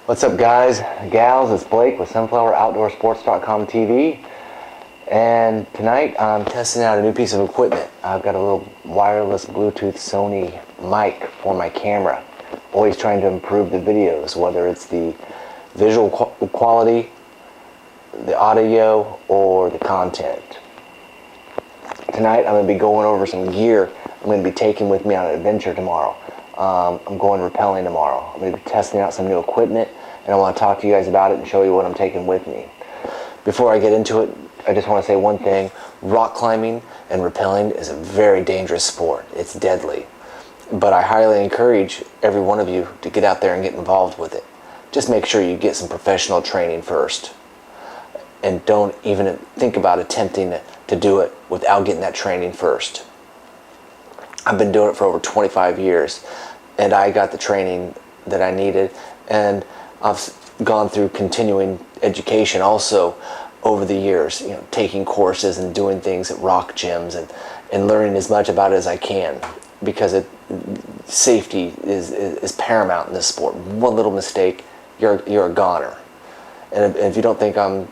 What's up, guys, gals? It's Blake with SunflowerOutdoorSports.com TV, and tonight I'm testing out a new piece of equipment. I've got a little wireless Bluetooth Sony mic for my camera. Always trying to improve the videos, whether it's the visual quality, the audio, or the content. Tonight I'm going to be going over some gear I'm going to be taking with me on an adventure tomorrow. I'm going rappelling tomorrow. I'm going to be testing out some new equipment, and I want to talk to you guys about it and show you what I'm taking with me. Before I get into it, I just want to say one thing. Rock climbing and rappelling is a very dangerous sport. It's deadly. But I highly encourage every one of you to get out there and get involved with it. Just make sure you get some professional training first. And don't even think about attempting to do it without getting that training first. I've been doing it for over 25 years, and I got the training that I needed, and I've gone through continuing education also over the years, taking courses and doing things at rock gyms and learning as much about it as I can, because safety is paramount in this sport. One little mistake, you're a goner. And if you don't think I'm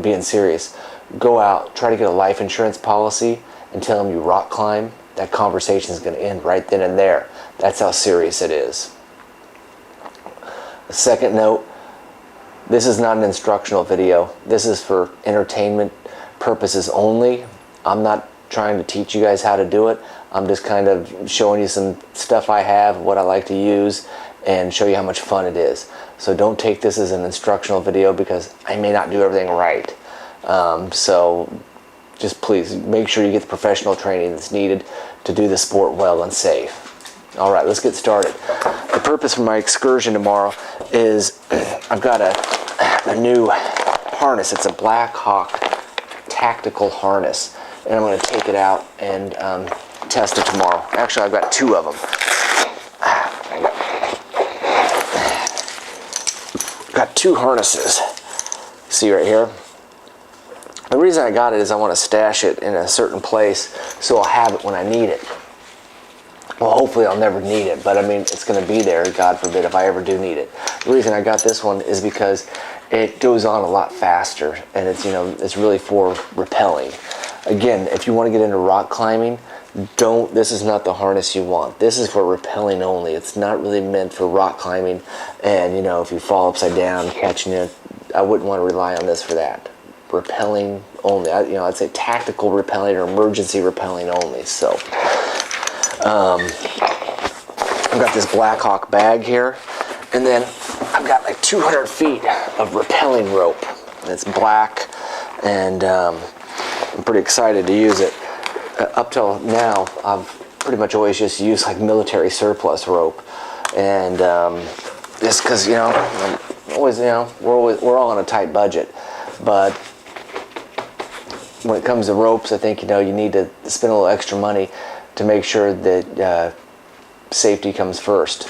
being serious, go out, try to get a life insurance policy, and tell them you rock climb. That conversation is going to end right then and there. That's how serious it is. A second note, this is not an instructional video. This is for entertainment purposes only. I'm not trying to teach you guys how to do it. I'm just kind of showing you some stuff I have, what I like to use, and show you how much fun it is. So don't take this as an instructional video, because I may not do everything right. So just please make sure you get the professional training that's needed to do the sport well and safe. All right, let's get started. The purpose for my excursion tomorrow is I've got a new harness. It's a Black Hawk tactical harness, and I'm going to take it out and test it tomorrow. Actually, I've got two of them. Got two harnesses. See right here? The reason I got it is I want to stash it in a certain place so I'll have it when I need it. Well, hopefully I'll never need it, but I mean, it's going to be there, God forbid, if I ever do need it. The reason I got this one is because it goes on a lot faster, and it's, it's really for rappelling. Again, if you want to get into rock climbing, this is not the harness you want. This is for rappelling only. It's not really meant for rock climbing, and if you fall upside down catching it, I wouldn't want to rely on this for that. Rappelling only. I'd say tactical rappelling or emergency rappelling only. So I've got this Black Hawk bag here, and then I've got like 200 feet of rappelling rope. It's black, and I'm pretty excited to use it. Up till now, I've pretty much always just used like military surplus rope, and just because I'm always we're all on a tight budget, but when it comes to ropes, I think you need to spend a little extra money to make sure that safety comes first.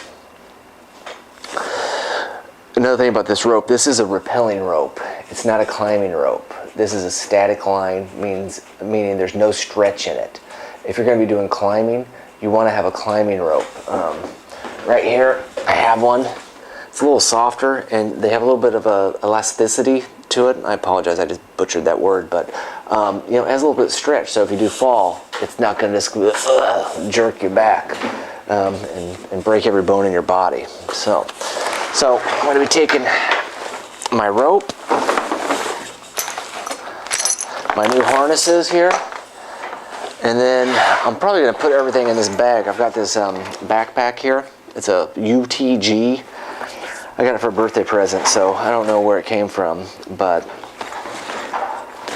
Another thing about this rope, this is a rappelling rope. It's not a climbing rope. This is a static line, meaning there's no stretch in it. If you're going to be doing climbing, you want to have a climbing rope. Right here, I have one. It's a little softer, and they have a little bit of elasticity to it. I apologize, I just butchered that word, but it has a little bit of stretch, so if you do fall, it's not going to just jerk you back and break every bone in your body. So I'm going to be taking my rope, my new harnesses here, and then I'm probably going to put everything in this bag. I've got this backpack here. It's a UTG. I got it for a birthday present, so I don't know where it came from, but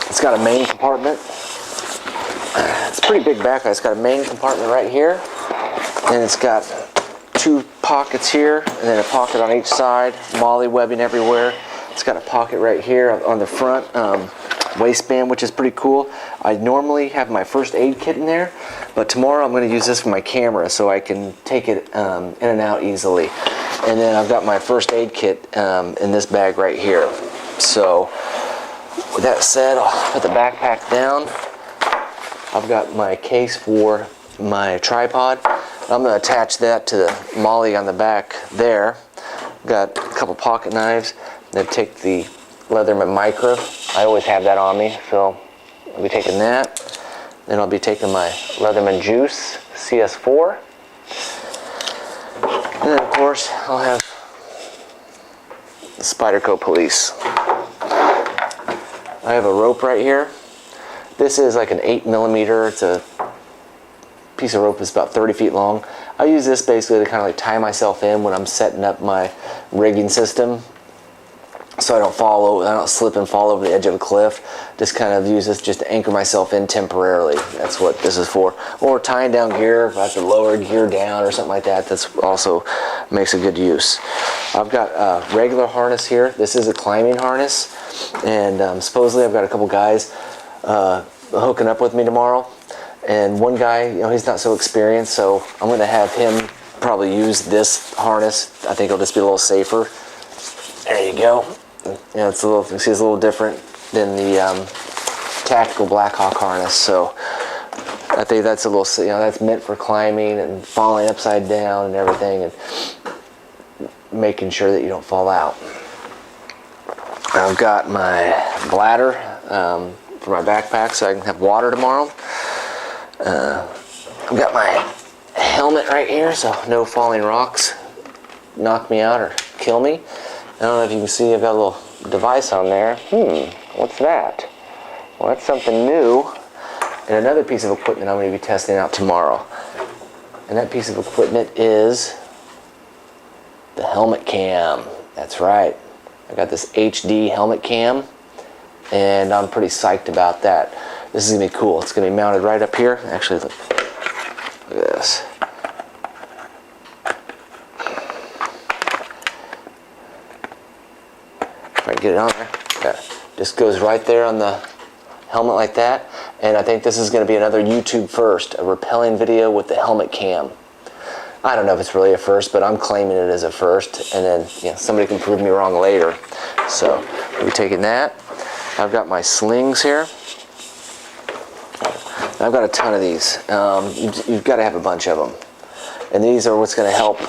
it's got a main compartment. It's a pretty big backpack. It's got a main compartment right here, and it's got two pockets here, and then a pocket on each side, MOLLE webbing everywhere. It's got a pocket right here on the front waistband, which is pretty cool. I normally have my first aid kit in there, but tomorrow I'm going to use this for my camera so I can take it in and out easily. And then I've got my first aid kit in this bag right here. So with that said, I'll put the backpack down. I've got my case for my tripod. I'm going to attach that to the MOLLE on the back there. Got a couple pocket knives that take the Leatherman Micro. I always have that on me, so I'll be taking that. Then I'll be taking my Leatherman Juice CS4. And then of course I'll have the Spyderco Police. I have a rope right here. This is like an 8mm. It's a piece of rope that's about 30 feet long. I use this basically to kind of like tie myself in when I'm setting up my rigging system, so I don't slip and fall over the edge of a cliff. Just kind of use this just to anchor myself in temporarily. That's what this is for. Or tying down gear, if I have to lower gear down or something like that, that's also makes a good use. I've got a regular harness here. This is a climbing harness, and supposedly I've got a couple guys hooking up with me tomorrow. And one guy, he's not so experienced, so I'm going to have him probably use this harness. I think it'll just be a little safer. There you go. It's a little, you see, it's a little different than the tactical Blackhawk harness. So I think that's a little, that's meant for climbing and falling upside down and everything, and making sure that you don't fall out. I've got my bladder for my backpack so I can have water tomorrow. I've got my helmet right here, so no falling rocks knock me out or kill me. I don't know if you can see, I've got a little device on there. What's that? Well, that's something new. And another piece of equipment I'm going to be testing out tomorrow. And that piece of equipment is the helmet cam. That's right. I got this HD helmet cam, and I'm pretty psyched about that. This is going to be cool. It's going to be mounted right up here. Actually, look at this. If I can get it on there. Okay. Just goes right there on the helmet like that. And I think this is going to be another YouTube first, a rappelling video with the helmet cam. I don't know if it's really a first, but I'm claiming it as a first, and then somebody can prove me wrong later. So we'll be taking that. I've got my slings here. I've got a ton of these. You've got to have a bunch of them. And these are what's going to help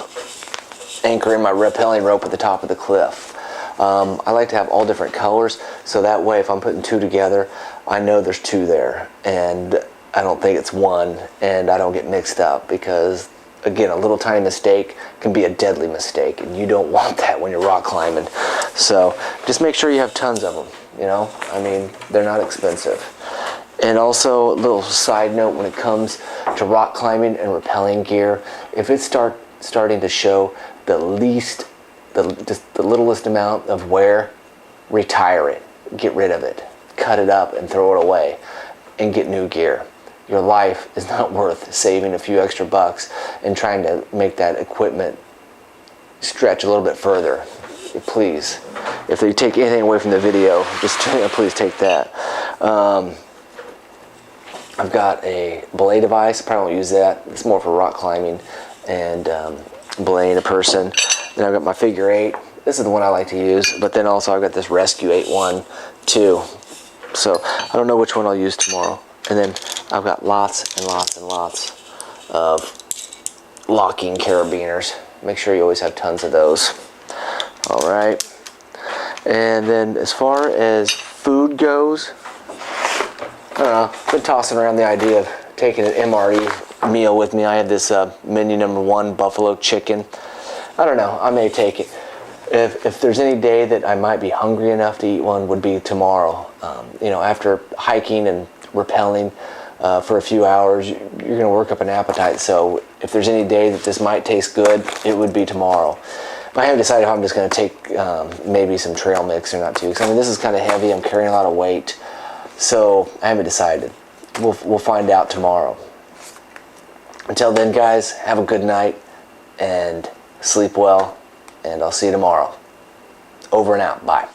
anchor in my rappelling rope at the top of the cliff. I like to have all different colors, so that way if I'm putting two together, I know there's two there, and I don't think it's one, and I don't get mixed up, because again, a little tiny mistake can be a deadly mistake, and you don't want that when you're rock climbing. So just make sure you have tons of them. I mean, they're not expensive. And also, a little side note, when it comes to rock climbing and rappelling gear, if it's starting to show just the littlest amount of wear, retire it, get rid of it, cut it up and throw it away, and get new gear. Your life is not worth saving a few extra bucks and trying to make that equipment stretch a little bit further. Please, if you take anything away from the video, just please take that. I've got a belay device. Probably won't use that. It's more for rock climbing and belaying a person. Then I've got my figure 8. This is the one I like to use. But then also I've got this Rescue 8-1 too. So I don't know which one I'll use tomorrow. And then I've got lots and lots and lots of locking carabiners. Make sure you always have tons of those. All right. And then as far as food goes, I don't know, I've been tossing around the idea of taking an MRE meal with me. I had this menu number 1 buffalo chicken. I don't know, I may take it. If there's any day that I might be hungry enough to eat one, would be tomorrow. After hiking and rappelling for a few hours, you're going to work up an appetite. So if there's any day that this might taste good, it would be tomorrow. I haven't decided if I'm just going to take maybe some trail mix or not too. Because this is kind of heavy. I'm carrying a lot of weight. So I haven't decided. We'll find out tomorrow. Until then, guys, have a good night and sleep well. And I'll see you tomorrow. Over and out. Bye.